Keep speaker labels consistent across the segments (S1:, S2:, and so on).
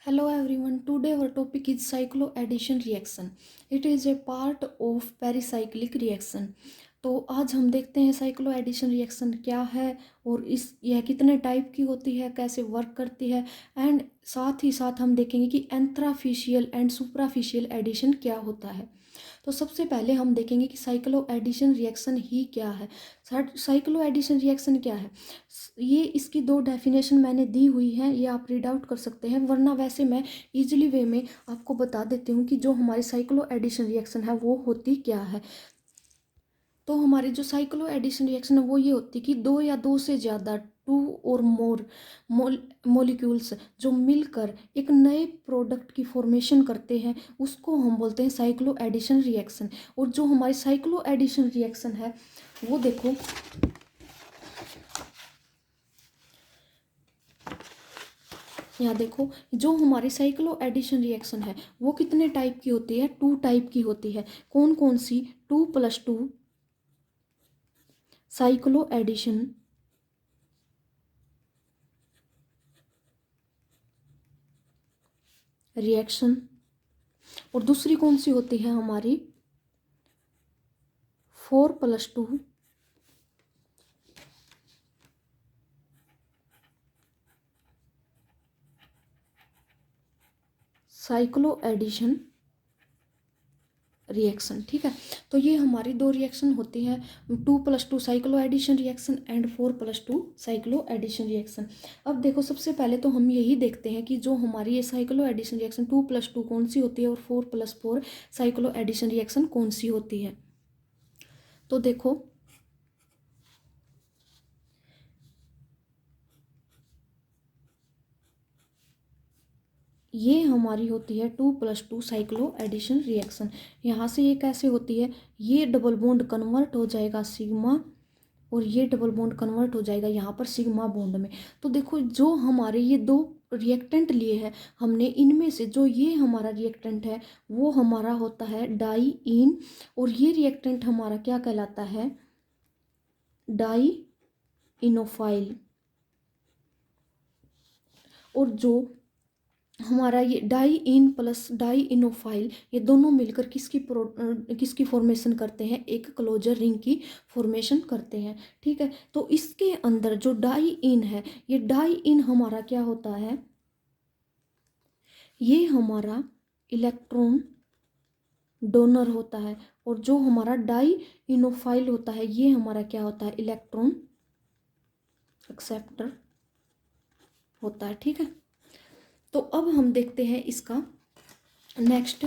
S1: Hello everyone, today our topic is cycloaddition reaction. It is a part of pericyclic reaction. तो आज हम देखते हैं साइक्लोएडिशन रिएक्शन क्या है और यह कितने टाइप की होती है, कैसे वर्क करती है, एंड साथ ही साथ हम देखेंगे कि एंथ्राफिशियल एंड सुप्राफिशियल एडिशन क्या होता है। तो सबसे पहले हम देखेंगे कि साइक्लोएडिशन रिएक्शन ही क्या है। साइक्लोएडिशन रिएक्शन क्या है, ये इसकी दो डेफिनेशन मैंने दी हुई हैं, ये आप रीड आउट कर सकते हैं, वरना वैसे मैं इजीली वे में आपको बता देती हूँ कि जो हमारी साइक्लोएडिशन रिएक्शन है वो होती क्या है। तो हमारी जो साइक्लोएडिशन रिएक्शन है वो ये होती है कि दो या दो से ज़्यादा टू और मोर मॉलिक्यूल्स जो मिलकर एक नए प्रोडक्ट की फॉर्मेशन करते हैं उसको हम बोलते हैं साइक्लोएडिशन रिएक्शन। और जो हमारी साइक्लोएडिशन रिएक्शन है वो देखो, यहाँ देखो, जो हमारी साइक्लोएडिशन रिएक्शन है वो कितने टाइप की होती है, टू टाइप की होती है। कौन कौन सी? 2+2 साइक्लोएडिशन रिएक्शन, और दूसरी कौन सी होती है हमारी 4+2 साइक्लोएडिशन रिएक्शन। ठीक है, तो ये हमारी दो रिएक्शन होती हैं, 2+2 cycloaddition reaction and 4+2 cycloaddition reaction. अब देखो, सबसे पहले तो हम यही देखते हैं कि जो हमारी ये साइक्लोएडिशन रिएक्शन 2+2 कौन सी होती है और 4+4 साइक्लोएडिशन रिएक्शन कौन सी होती है। तो देखो, ये हमारी होती है 2+2 साइक्लोएडिशन रिएक्शन। यहाँ से ये कैसे होती है, ये डबल बॉन्ड कन्वर्ट हो जाएगा सिग्मा, और ये डबल बॉन्ड कन्वर्ट हो जाएगा यहाँ पर सिग्मा बॉन्ड में। तो देखो, जो हमारे ये दो रिएक्टेंट लिए हैं हमने, इनमें से जो ये हमारा रिएक्टेंट है वो हमारा होता है डाई इन, और ये रिएक्टेंट हमारा क्या कहलाता है, डाई इनोफाइल। और जो हमारा ये die in plus die enophile, ये दोनों मिलकर किसकी फॉर्मेशन करते हैं, एक क्लोजर रिंग की फॉर्मेशन करते हैं। ठीक है, तो इसके अंदर जो डाई इन है, ये डाई इन हमारा क्या होता है, ये हमारा इलेक्ट्रॉन डोनर होता है, और जो हमारा डाई इनोफाइल होता है ये हमारा क्या होता है, इलेक्ट्रॉन एक्सेप्टर होता है। ठीक है, तो अब हम देखते हैं इसका नेक्स्ट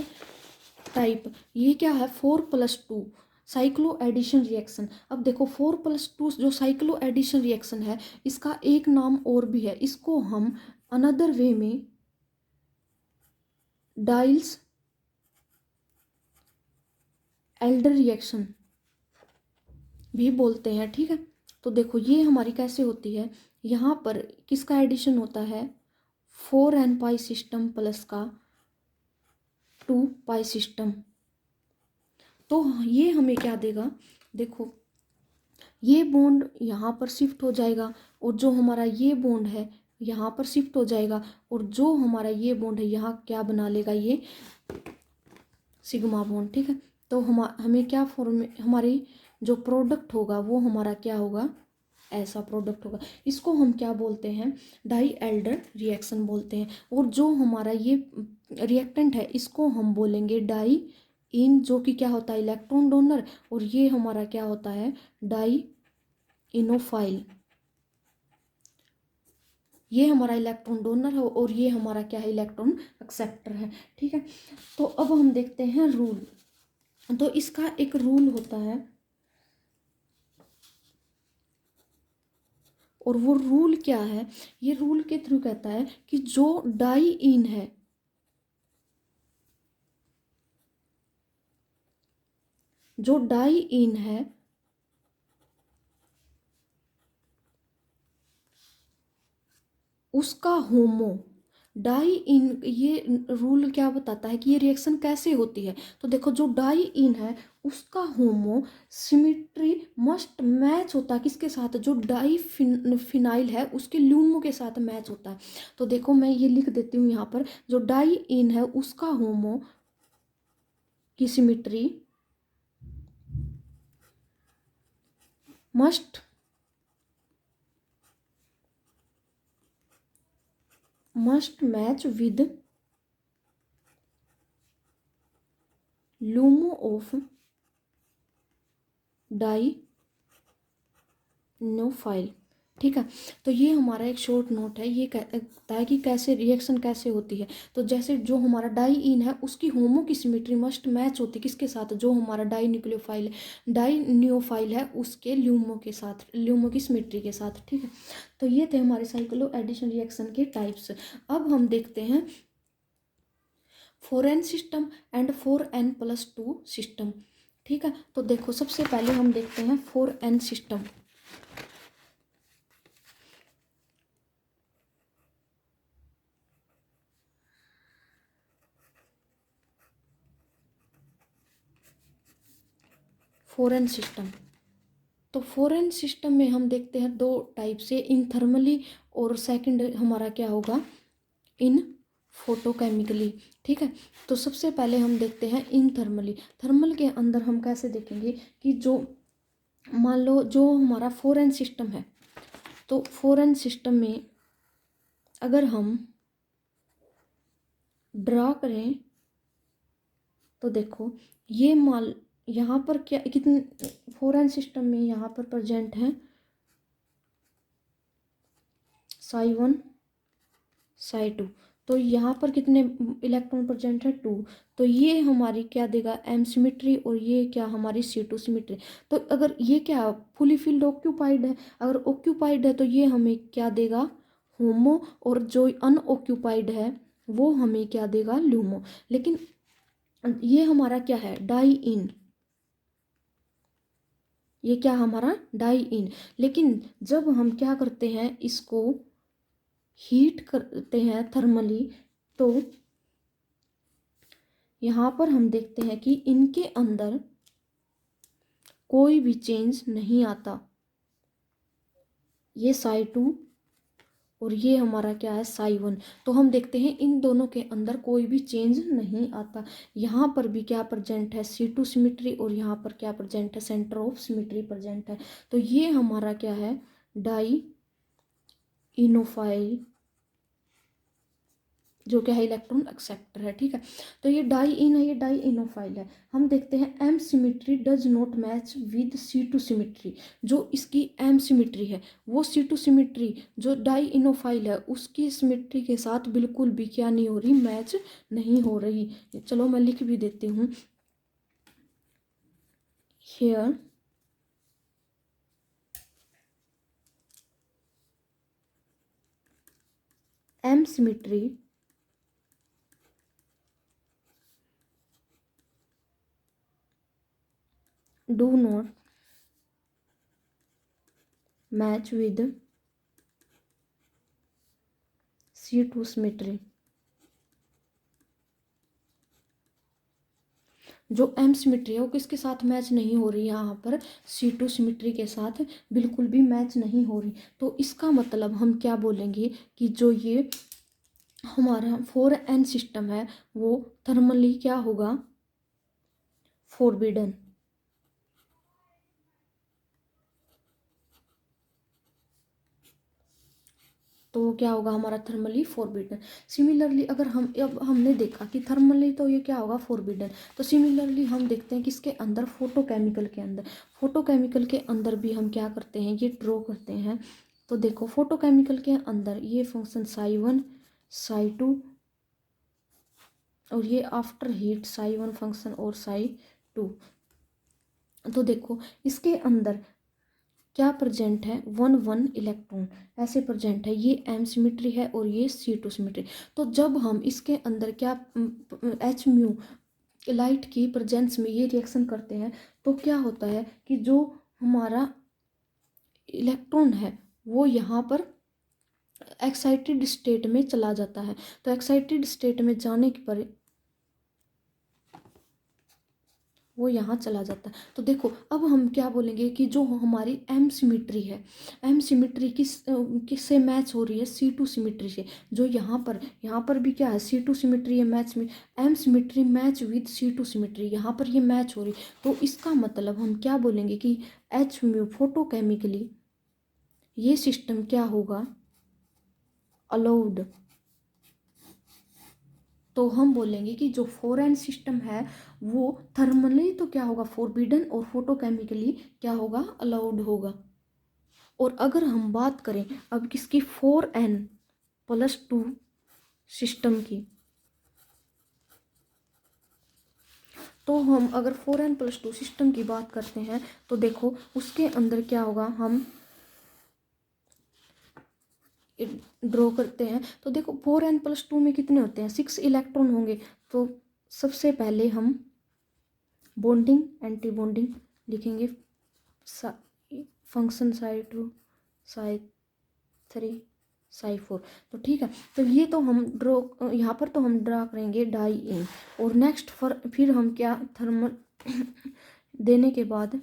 S1: टाइप, ये क्या है, 4+2 साइक्लोएडिशन रिएक्शन। अब देखो, 4+2 जो साइक्लोएडिशन रिएक्शन है इसका एक नाम और भी है, इसको हम अनदर वे में डाइल्स एल्डर रिएक्शन भी बोलते हैं। ठीक है, तो देखो ये हमारी कैसे होती है, यहाँ पर किसका एडिशन होता है, 4n पाई सिस्टम प्लस का 2 पाई सिस्टम। तो ये हमें क्या देगा, देखो ये बॉन्ड यहाँ पर शिफ्ट हो जाएगा, और जो हमारा ये बॉन्ड है यहाँ पर शिफ्ट हो जाएगा, और जो हमारा ये बॉन्ड है यहाँ क्या बना लेगा, ये सिग्मा बॉन्ड। ठीक है, तो हमें क्या फॉर्म, हमारी जो प्रोडक्ट होगा वो हमारा क्या होगा, ऐसा प्रोडक्ट होगा। इसको हम क्या बोलते हैं, डाई एल्डर रिएक्शन बोलते हैं। और जो हमारा ये रिएक्टेंट है इसको हम बोलेंगे डाई इन, जो कि क्या होता है, इलेक्ट्रॉन डोनर, और ये हमारा क्या होता है, डाई इनोफाइल। ये हमारा इलेक्ट्रॉन डोनर है और ये हमारा क्या है, इलेक्ट्रॉन एक्सेप्टर है। ठीक है, तो अब हम देखते हैं रूल। तो इसका एक रूल होता है, और वो रूल क्या है, ये रूल के थ्रू कहता है कि जो डाई इन है, जो डाई इन है उसका होमो डाई इन, ये रूल क्या बताता है कि ये रिएक्शन कैसे होती है। तो देखो जो डाई इन है उसका होमो सिमिट्री मस्ट मैच होता है किसके साथ, जो डाई फिनाइल है उसके ल्यूमो के साथ मैच होता है। तो देखो मैं ये लिख देती हूँ यहाँ पर, जो डाई इन है उसका होमो की symmetry must match with LUMO of dienophile. ठीक है, तो ये हमारा एक शॉर्ट नोट है, ये कहता है कि कैसे रिएक्शन कैसे होती है। तो जैसे जो हमारा डाई इन है उसकी होमो की सिमेट्री मस्ट मैच होती है किसके साथ, जो हमारा डाई न्यूक्लियोफाइल डाई न्यूफाइल है उसके ल्यूमो के साथ, ल्यूमो की सिमेट्री के साथ। ठीक है, तो ये थे हमारे साइक्लो एडिशन रिएक्शन के टाइप्स। अब हम देखते हैं 4n system and 4n+2 system. ठीक है, तो देखो सबसे पहले हम देखते हैं 4n सिस्टम। फोरेन सिस्टम, तो फोरेन सिस्टम में हम देखते हैं दो टाइप से, इन थर्मली और सेकंड हमारा क्या होगा इन फोटोकेमिकली। ठीक है, तो सबसे पहले हम देखते हैं इन थर्मली। थर्मल के अंदर हम कैसे देखेंगे कि जो मान लो जो हमारा फोरेन सिस्टम है, तो फोरेन सिस्टम में अगर हम ड्रा करें तो देखो ये मान यहाँ पर क्या कितने फोरेन सिस्टम में यहाँ पर प्रेजेंट है psi1 psi2, तो यहाँ पर कितने इलेक्ट्रॉन प्रेजेंट है 2। तो ये हमारी क्या देगा m सिमिट्री, और ये क्या हमारी C2 सिमिट्री। तो अगर ये क्या फुली फिल्ड ऑक्यूपाइड है, अगर ऑक्यूपाइड है तो ये हमें क्या देगा होमो, और जो अनऑक्यूपाइड है वो हमें क्या देगा ल्यूमो। लेकिन ये हमारा क्या है डाई इन, ये क्या हमारा डाई इन। लेकिन जब हम क्या करते हैं इसको हीट करते हैं थर्मली, तो यहाँ पर हम देखते हैं कि इनके अंदर कोई भी चेंज नहीं आता। ये psi2 और ये हमारा क्या है psi1, तो हम देखते हैं इन दोनों के अंदर कोई भी चेंज नहीं आता। यहाँ पर भी क्या प्रेजेंट है C2 सिमिट्री, और यहाँ पर क्या प्रेजेंट है सेंटर ऑफ सिमिट्री प्रेजेंट है। तो ये हमारा क्या है डाई इनोफाइल, जो क्या है इलेक्ट्रॉन एक्सेप्टर है। ठीक है, तो ये डाई इन है, ये डाई इनोफाइल है। हम देखते हैं M symmetry does not match with C2 symmetry, जो इसकी एम सिमिट्री है वो C2 सिमिट्री जो डाई इनोफाइल है उसकी सिमिट्री के साथ बिल्कुल भी क्या नहीं हो रही, मैच नहीं हो रही। चलो मैं लिख भी देती हूँ, here M symmetry do not match with C2 symmetry। जो एम सिमिट्री है वो किसके साथ मैच नहीं हो रही, यहाँ पर C2 सिमिट्री के साथ बिल्कुल भी मैच नहीं हो रही। तो इसका मतलब हम क्या बोलेंगे कि जो ये हमारा 4n सिस्टम है वो थर्मली क्या होगा फोरबिडन। तो क्या होगा हमारा थर्मली फोरबिडन। सिमिलरली अगर हम अब हमने देखा कि थर्मली तो ये क्या होगा फोरबिडन, तो सिमिलरली हम देखते हैं किसके अंदर फोटोकेमिकल के अंदर। फोटोकेमिकल के अंदर भी हम क्या करते हैं ये ड्रॉ करते हैं। तो देखो फोटोकेमिकल के अंदर ये फंक्शन psi1 psi2, और ये आफ्टर हीट psi1 फंक्शन और psi2। तो देखो इसके अंदर क्या प्रेजेंट है 1 1 इलेक्ट्रॉन ऐसे प्रेजेंट है, ये एम सिमिट्री है और ये C2 सिमिट्री। तो जब हम इसके अंदर क्या एच म्यू लाइट की प्रेजेंस में ये रिएक्शन करते हैं तो क्या होता है कि जो हमारा इलेक्ट्रॉन है वो यहाँ पर एक्साइटेड स्टेट में चला जाता है। तो एक्साइटेड स्टेट में जाने पर वो यहाँ चला जाता है। तो देखो अब हम क्या बोलेंगे कि जो हमारी एम सिमिट्री है, एम सिमिट्री किससे मैच हो रही है, C2 सिमिट्री से। जो यहाँ पर भी क्या है, C2 सिमिट्री है, मैच में M symmetry match with C2 symmetry, यहाँ पर ये मैच हो रही। तो इसका मतलब हम क्या बोलेंगे कि एच म्यू फोटोकेमिकली ये सिस्टम क्या होगा, अलाउड। तो हम बोलेंगे कि जो 4n सिस्टम है वो थर्मली तो क्या होगा, फोरबिडन, और फोटोकेमिकली क्या होगा, अलाउड होगा। और अगर हम बात करें अब किसकी, 4n+2 सिस्टम की, तो हम अगर 4n+2 सिस्टम की बात करते हैं तो देखो उसके अंदर क्या होगा, हम ड्रॉ करते हैं। तो देखो 4n+2 में कितने होते हैं, 6 इलेक्ट्रॉन होंगे। तो सबसे पहले हम बॉन्डिंग एंटी बॉन्डिंग लिखेंगे, फंक्शन psi2 psi3 psi4। तो ठीक है, तो ये तो हम ड्रॉ, यहाँ पर तो हम ड्रा करेंगे डाई इन। और नेक्स्ट फिर हम क्या, थर्मल देने के बाद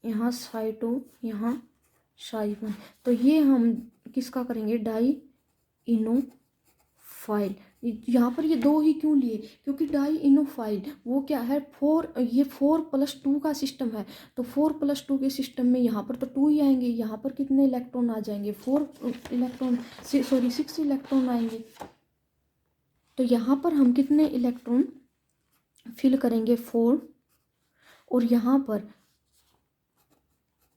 S1: यहाँ psi2 यहाँ psi1। तो ये हम किसका करेंगे, डाई इनोफाइल। यहाँ पर ये दो ही क्यों लिए, क्योंकि डाई इनोफाइल वो क्या है, ये 4+2 का सिस्टम है। तो 4+2 के सिस्टम में यहाँ पर तो 2 ही आएंगे, यहाँ पर कितने इलेक्ट्रॉन आ जाएंगे, 4 इलेक्ट्रॉन, सॉरी 6 इलेक्ट्रॉन आएंगे। तो यहाँ पर हम कितने इलेक्ट्रॉन फिल करेंगे, 4, और यहाँ पर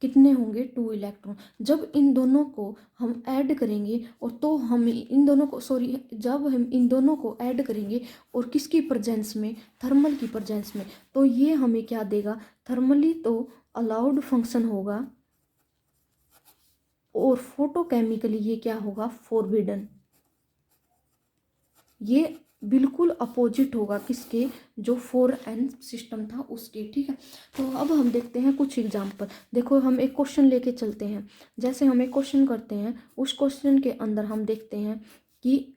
S1: कितने होंगे, 2 इलेक्ट्रॉन। जब इन दोनों को हम ऐड करेंगे, और तो हम इन दोनों को, सॉरी जब हम इन दोनों को ऐड करेंगे और किसकी प्रेजेंस में, थर्मल की प्रेजेंस में, तो ये हमें क्या देगा, थर्मली तो अलाउड फंक्शन होगा, और फोटोकेमिकली ये क्या होगा, फॉरबिडन। ये बिल्कुल अपोजिट होगा किसके, जो 4n सिस्टम था उसके। ठीक है, तो अब हम देखते हैं कुछ एग्जाम्पल। देखो हम एक क्वेश्चन लेके चलते हैं, जैसे हम एक क्वेश्चन करते हैं, उस क्वेश्चन के अंदर हम देखते हैं कि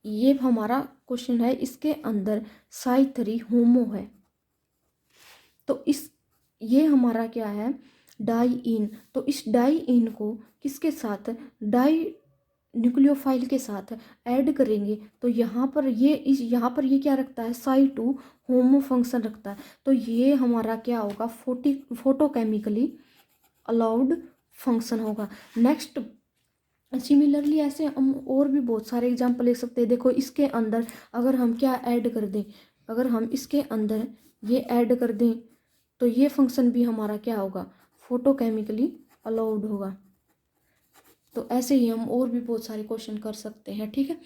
S1: ये हमारा क्वेश्चन है, इसके अंदर psi3 होमो है। तो ये हमारा क्या है, डाई इन। तो इस डाई इन को किसके साथ, डाई न्यूक्लियोफाइल के साथ ऐड करेंगे। तो यहाँ पर ये क्या रखता है, psi2 होमो फंक्शन रखता है। तो ये हमारा क्या होगा, फोटोकेमिकली अलाउड फंक्शन होगा। नेक्स्ट सिमिलरली ऐसे हम और भी बहुत सारे एग्जाम्पल ले सकते हैं। देखो इसके अंदर अगर हम क्या ऐड कर दें, अगर हम इसके अंदर ये ऐड कर दें, तो ये फंक्शन भी हमारा क्या होगा, फोटोकेमिकली अलाउड होगा। तो ऐसे ही हम और भी बहुत सारे क्वेश्चन कर सकते हैं। ठीक है,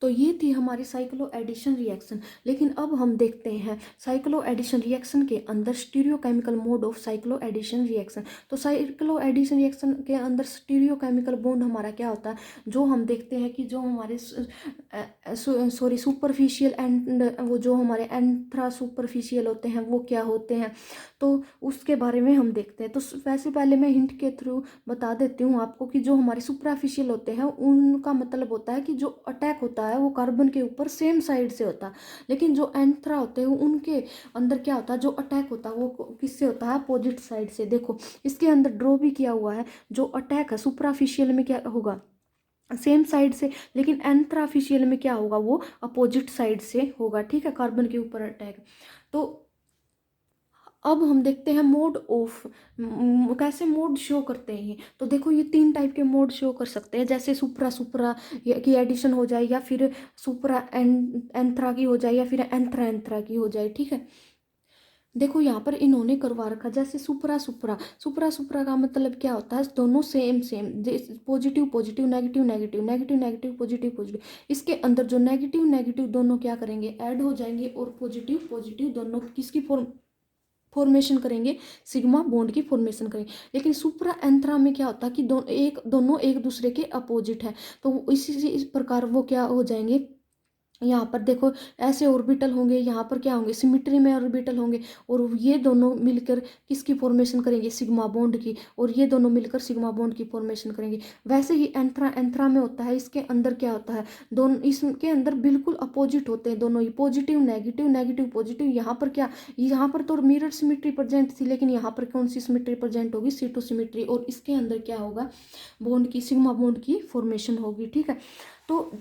S1: तो ये थी हमारी साइक्लो एडिशन रिएक्शन। लेकिन अब हम देखते हैं साइक्लो एडिशन रिएक्शन के अंदर stereochemical mode of cycloaddition reaction. तो साइक्लो एडिशन रिएक्शन के अंदर स्टीरियोकेमिकल बॉन्ड हमारा क्या होता है, जो हम देखते हैं कि जो हमारे सॉरी सुपरफिशियल एंड वो जो हमारे एंथ्रा सुपरफिशियल होते हैं वो क्या होते हैं, तो उसके बारे में हम देखते हैं। तो वैसे पहले मैं हिंट के थ्रू बता देती हूँ आपको कि जो हमारे सुपरफिशियल होते हैं उनका मतलब होता है कि जो अटैक होता है वो कार्बन के ऊपर सेम साइड से होता है। लेकिन जो एंथ्रा होते हैं उनके अंदर क्या होता है, जो अटैक होता है वो किससे होता है, अपोजिट साइड से। देखो इसके अंदर ड्रॉ भी किया हुआ है, जो अटैक है सुपरफिशियल में क्या होगा, सेम साइड से, लेकिन एंथ्राफिशियल में क्या होगा, वो अपोजिट साइड से होगा। ठीक है, कार्बन के ऊपर अटैक। तो अब हम देखते हैं मोड ऑफ, कैसे मोड शो करते हैं। तो देखो ये 3 टाइप के मोड शो कर सकते हैं, जैसे सुपरा सुपरा की एडिशन हो जाए, या फिर सुपरा एंथ्रा की हो जाए, या फिर एंथ्रा एंथ्रा की हो जाए। ठीक है, देखो यहाँ पर इन्होंने करवा रखा, जैसे सुपरा सुपरा, सुपरा सुपरा का मतलब क्या होता है, दोनों same same, positive positive negative negative negative negative positive positive. इसके अंदर जो नेगेटिव नेगेटिव दोनों क्या करेंगे, ऐड हो जाएंगे, और पॉजिटिव पॉजिटिव दोनों किसकी फॉर्मेशन करेंगे, सिग्मा बॉन्ड की फॉर्मेशन करेंगे। लेकिन सुपरा एंथ्रा में क्या होता है कि दोनों एक दूसरे के अपोजिट है, तो इसी प्रकार वो क्या हो जाएंगे, यहाँ पर देखो ऐसे ऑर्बिटल होंगे, यहाँ पर क्या होंगे, सिमिट्री में ऑर्बिटल होंगे, और ये दोनों मिलकर किसकी फॉर्मेशन करेंगे, सिग्मा बॉन्ड की, और ये दोनों मिलकर सिग्मा बॉन्ड की फॉर्मेशन करेंगे। वैसे ही एंथ्रा एंथ्रा में होता है, इसके अंदर क्या होता है, दोनों इसके अंदर बिल्कुल अपोजिट होते हैं दोनों ही, पॉजिटिव नेगेटिव, नेगेटिव पॉजिटिव। यहाँ पर क्या, यहाँ पर तो मिरर सिमिट्री प्रेजेंट थी, लेकिन यहाँ पर कौन सी सिमिट्री प्रेजेंट होगी, C2 सिमिट्री, और इसके अंदर क्या होगा, बॉन्ड की, सिग्मा बॉन्ड की फॉर्मेशन होगी। ठीक है, तो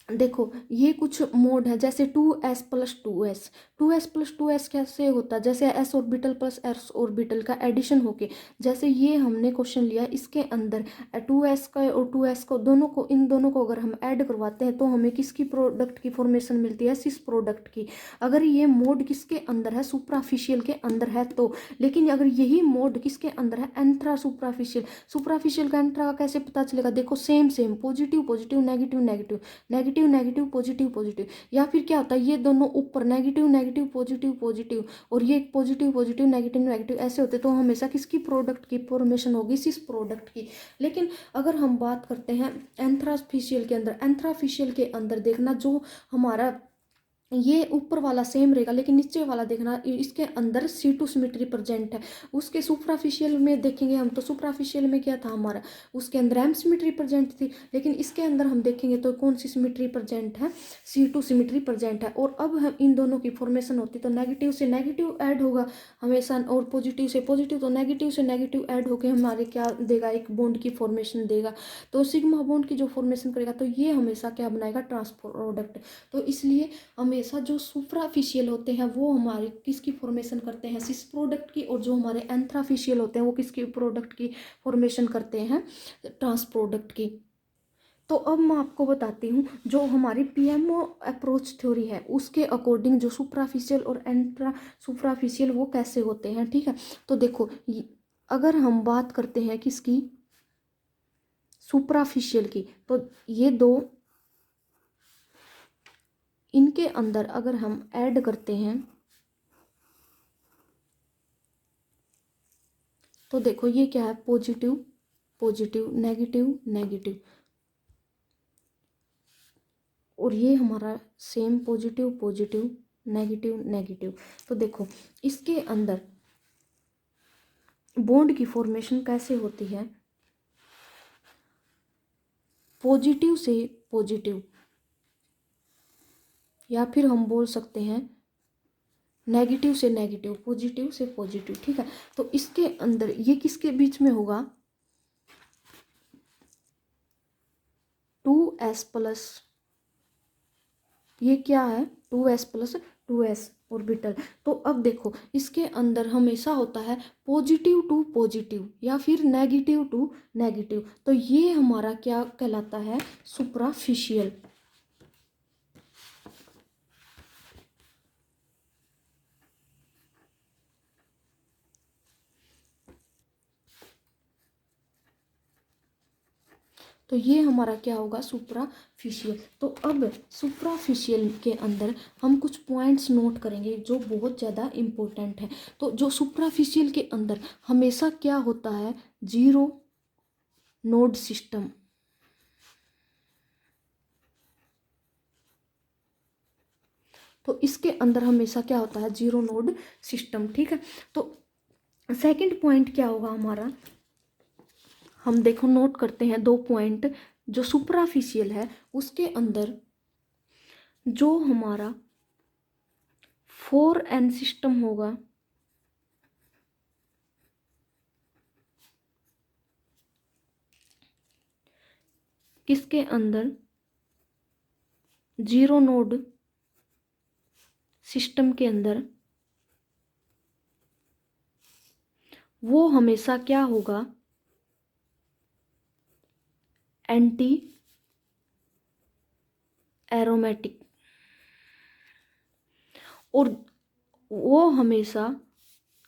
S1: देखो ये कुछ मोड है, जैसे 2s plus 2s, 2s plus 2s कैसे होता है, जैसे s orbital plus s orbital का एडिशन होके, जैसे ये हमने क्वेश्चन लिया, इसके अंदर 2s का और 2s को, दोनों को, इन दोनों को अगर हम ऐड करवाते हैं तो हमें किसकी प्रोडक्ट की फॉर्मेशन मिलती है, सिस प्रोडक्ट की। अगर ये मोड किसके अंदर है, सुपराफिशियल के अंदर है तो, लेकिन अगर यही मोड किसके अंदर है, एंथ्रा सुपराफिशियल, सुपराफिशियल का एंथ्रा का कैसे पता चलेगा, देखो same same, positive positive, negative negative, negative negative positive positive, या फिर क्या होता है, ये दोनों ऊपर नेगेटिव नेगेटिव पॉजिटिव पॉजिटिव, और ये पॉजिटिव पॉजिटिव नेगेटिव नेगेटिव ऐसे होते, तो हमेशा किसकी प्रोडक्ट की फॉर्मेशन होगी, सिस प्रोडक्ट की। लेकिन अगर हम बात करते हैं एंथ्राफिशियल के अंदर, एंथ्राफिशियल के अंदर देखना, जो हमारा ये ऊपर वाला सेम रहेगा, लेकिन नीचे वाला देखना, इसके अंदर C2 सिमिट्री प्रेजेंट है। उसके सुपराफिशियल में देखेंगे हम, तो सुपराफिशियल में क्या था हमारा, उसके अंदर M सिमिट्री प्रेजेंट थी, लेकिन इसके अंदर हम देखेंगे तो कौन सी सिमिट्री प्रेजेंट है, C2 सिमिट्री प्रेजेंट है। और अब हम इन दोनों की फॉर्मेशन होती, तो नेगेटिव से नेगेटिव ऐड होगा हमेशा, और पॉजिटिव से पॉजिटिव, तो नेगेटिव से नेगेटिव ऐड होकर हमारे क्या देगा, एक बॉन्ड की फॉर्मेशन देगा। तो सिग्मा बॉन्ड की जो फॉर्मेशन करेगा, तो ये हमेशा क्या बनाएगा, ट्रांसप्रोडक्ट। तो इसलिए हमेशा जो सुपराफिशियल होते हैं वो हमारे किसकी फॉर्मेशन करते हैं, सिस प्रोडक्ट की, और जो हमारे एंथ्राफिशियल होते हैं वो किसकी प्रोडक्ट की फॉर्मेशन करते हैं, ट्रांस प्रोडक्ट की। तो अब मैं आपको बताती हूँ, जो हमारी पीएमओ अप्रोच थ्योरी है उसके अकॉर्डिंग जो सुपराफिशियल और एंट्रा सुपराफिशियल वो कैसे होते हैं। ठीक है, तो देखो अगर हम बात करते हैं किसकी, सुपराफिशियल की, तो ये दो, इनके अंदर अगर हम ऐड करते हैं तो देखो ये क्या है, पॉजिटिव पॉजिटिव, नेगेटिव नेगेटिव, और ये हमारा same positive positive, negative negative. तो देखो इसके अंदर बॉन्ड की फॉर्मेशन कैसे होती है, पॉजिटिव से पॉजिटिव, या फिर हम बोल सकते हैं नेगेटिव से नेगेटिव, पॉजिटिव से पॉजिटिव। ठीक है, तो इसके अंदर ये किसके बीच में होगा, 2s प्लस, ये क्या है, 2s प्लस 2s ऑर्बिटल। तो अब देखो इसके अंदर हमेशा होता है पॉजिटिव टू पॉजिटिव या फिर नेगेटिव टू नेगेटिव, तो ये हमारा क्या कहलाता है, सुपराफिशियल। तो ये हमारा क्या होगा, सुपराफिशियल। तो अब सुपराफिशियल के अंदर हम कुछ पॉइंट्स नोट करेंगे जो बहुत ज़्यादा इम्पोर्टेंट है। तो जो सुपराफिशियल के अंदर हमेशा क्या होता है, जीरो नोड सिस्टम। तो इसके अंदर हमेशा क्या होता है, जीरो नोड सिस्टम। ठीक है, तो सेकंड पॉइंट क्या होगा हमारा, हम देखो नोट करते हैं दो पॉइंट, जो सुपराफिशियल है उसके अंदर जो हमारा 4n सिस्टम होगा, किसके अंदर, जीरो नोड सिस्टम के अंदर, वो हमेशा क्या होगा, एंटी एरोमेटिक। और वो हमेशा,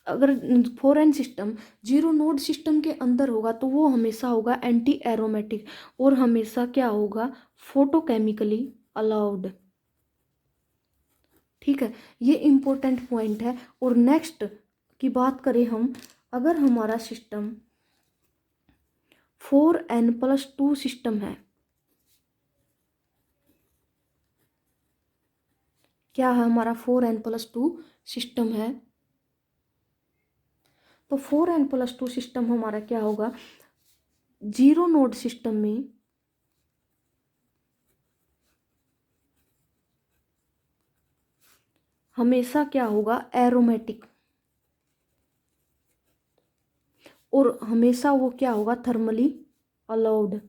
S1: अगर 4n system zero node system के अंदर होगा तो वो हमेशा होगा एंटी एरोमेटिक, और हमेशा क्या होगा, फोटोकेमिकली अलाउड। ठीक है, ये इंपॉर्टेंट पॉइंट है। और नेक्स्ट की बात करें हम, अगर हमारा सिस्टम 4n प्लस 2 सिस्टम है, क्या है हमारा 4n+2 सिस्टम है। तो 4n+2 सिस्टम हमारा क्या होगा, जीरो नोड सिस्टम में हमेशा क्या होगा, एरोमेटिक, और हमेशा वो क्या होगा, थर्मली अलाउड।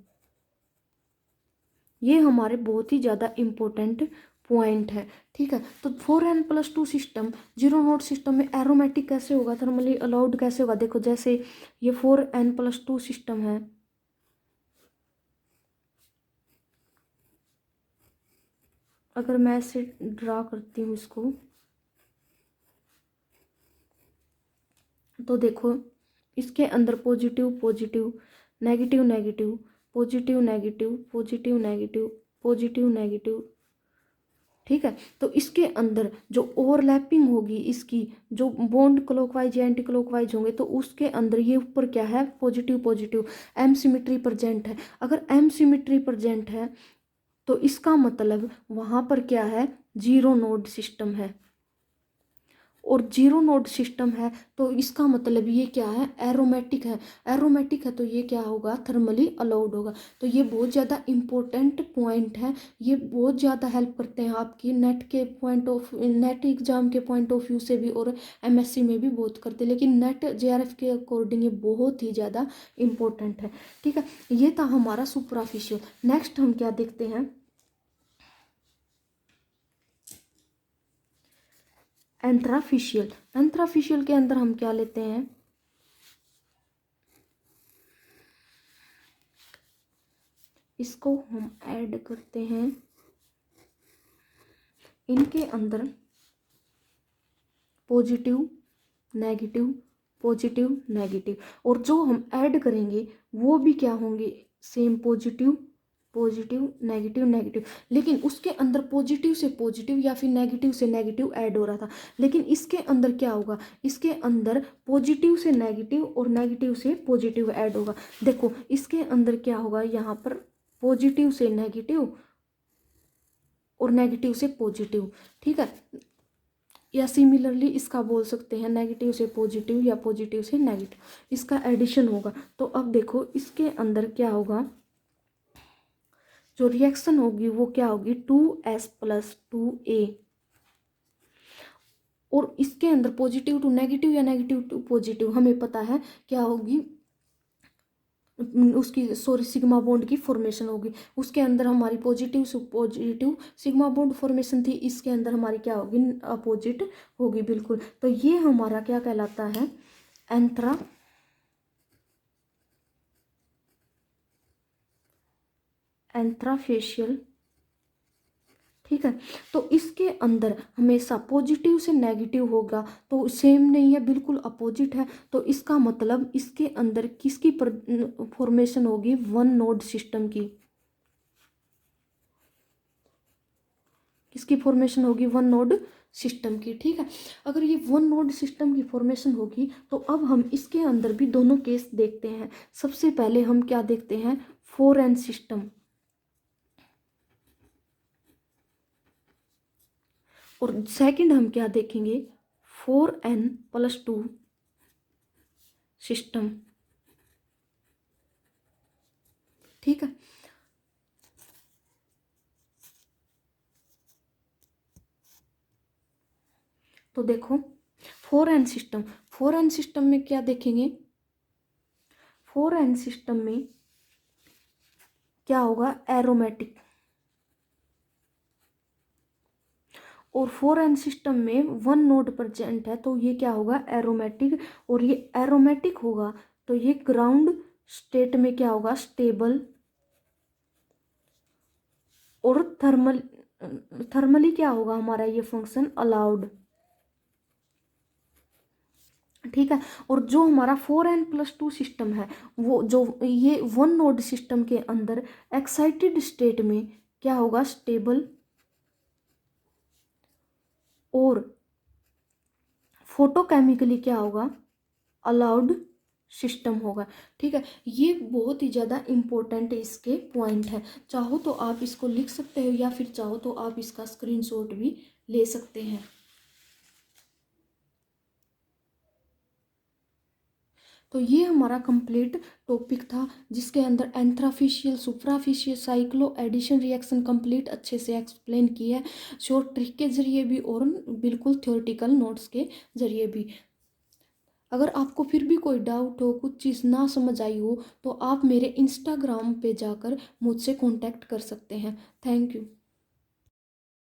S1: ये हमारे बहुत ही ज़्यादा इम्पोर्टेंट पॉइंट है। ठीक है, तो 4n+2 system zero node system में एरोमेटिक कैसे होगा, थर्मली अलाउड कैसे होगा। देखो जैसे ये 4n+2 सिस्टम है, अगर मैं ऐसे ड्रा करती हूँ इसको, तो देखो इसके अंदर positive positive, negative negative, positive negative, positive negative, positive negative. ठीक है, तो इसके अंदर जो ओवरलैपिंग होगी, इसकी जो बॉन्ड क्लॉकवाइज या एंटी क्लॉकवाइज होंगे, तो उसके अंदर ये ऊपर क्या है, positive positive, M symmetry present है। अगर एम सिमिट्री प्रेजेंट है तो इसका मतलब वहाँ पर क्या है, जीरो नोड सिस्टम है। और जीरो नोड सिस्टम है तो इसका मतलब ये क्या है, एरोमेटिक है। एरोमेटिक है तो ये क्या होगा, थर्मली अलाउड होगा। तो ये बहुत ज़्यादा इम्पोर्टेंट पॉइंट है, ये बहुत ज़्यादा हेल्प करते हैं आपकी नेट के पॉइंट ऑफ, नेट एग्जाम के पॉइंट ऑफ व्यू से भी, और एमएससी में भी बहुत करते हैं, लेकिन नेट जेआरएफ के अकॉर्डिंग ये बहुत ही ज़्यादा इम्पोर्टेंट है। ठीक है, ये था हमारा सुपरफिशियल। नेक्स्ट हम क्या देखते हैं, एंथ्राफिशियल। एंथ्राफिशियल के अंदर हम क्या लेते हैं, इसको हम ऐड करते हैं, इनके अंदर पॉजिटिव नेगेटिव, पॉजिटिव नेगेटिव, और जो हम ऐड करेंगे वो भी क्या होंगे, same positive positive negative negative. लेकिन उसके अंदर पॉजिटिव से पॉजिटिव या फिर नेगेटिव से नेगेटिव ऐड हो रहा था, लेकिन इसके अंदर क्या होगा, इसके अंदर पॉजिटिव से नेगेटिव और नेगेटिव से पॉजिटिव ऐड होगा। देखो इसके अंदर क्या होगा, यहाँ पर पॉजिटिव से नेगेटिव और नेगेटिव से पॉजिटिव। ठीक है, या सिमिलरली इसका बोल सकते हैं नेगेटिव से पॉजिटिव या पॉजिटिव से नेगेटिव, इसका एडिशन होगा। तो अब देखो इसके अंदर क्या होगा, जो रिएक्शन होगी वो क्या होगी, 2s+2a। और इसके अंदर पॉजिटिव टू नेगेटिव या नेगेटिव टू पॉजिटिव हमें पता है क्या होगी, उसकी सॉरी सिग्मा बॉन्ड की फॉर्मेशन होगी। उसके अंदर हमारी पॉजिटिव से पॉजिटिव सिग्मा बॉन्ड फॉर्मेशन थी, इसके अंदर हमारी क्या होगी, अपोजिट होगी बिल्कुल। तो ये हमारा क्या कहलाता है, एंथ्राफेशियल। ठीक है, तो इसके अंदर हमेशा पॉजिटिव से नेगेटिव होगा, तो सेम नहीं है, बिल्कुल अपोजिट है। तो इसका मतलब इसके अंदर किसकी फॉर्मेशन होगी, वन नोड सिस्टम की। किसकी फॉर्मेशन होगी, वन नोड सिस्टम की। ठीक है, अगर ये वन नोड सिस्टम की फॉर्मेशन होगी तो अब हम इसके अंदर भी दोनों केस देखते हैं। सबसे पहले हम क्या देखते हैं, 4n सिस्टम, और सेकंड हम क्या देखेंगे, 4n+2 सिस्टम। ठीक है, तो देखो 4n सिस्टम, 4n सिस्टम में क्या देखेंगे, 4n सिस्टम में क्या होगा, एरोमेटिक। और 4n सिस्टम में वन नोड प्रेजेंट है तो ये क्या होगा, एरोमेटिक। और ये एरोमेटिक होगा तो ये ग्राउंड स्टेट में क्या होगा, स्टेबल। और थर्मली क्या होगा हमारा ये फंक्शन, अलाउड। ठीक है, और जो हमारा 4n+2 सिस्टम है, वो जो ये वन नोड सिस्टम के अंदर एक्साइटेड स्टेट में क्या होगा, स्टेबल। और फोटोकेमिकली क्या होगा, अलाउड सिस्टम होगा। ठीक है, ये बहुत ही ज़्यादा इम्पोर्टेंट इसके पॉइंट है। चाहो तो आप इसको लिख सकते हो या फिर चाहो तो आप इसका स्क्रीनशॉट भी ले सकते हैं। तो ये हमारा कंप्लीट टॉपिक था, जिसके अंदर एंथ्राफिशियल, सुप्राफिशियल, साइक्लो एडिशन रिएक्शन कंप्लीट अच्छे से एक्सप्लेन किया है, शॉर्ट ट्रिक के जरिए भी और बिल्कुल थ्योरेटिकल नोट्स के जरिए भी। अगर आपको फिर भी कोई डाउट हो, कुछ चीज़ ना समझ आई हो, तो आप मेरे इंस्टाग्राम पे जाकर मुझसे कांटेक्ट कर सकते हैं। Thank you.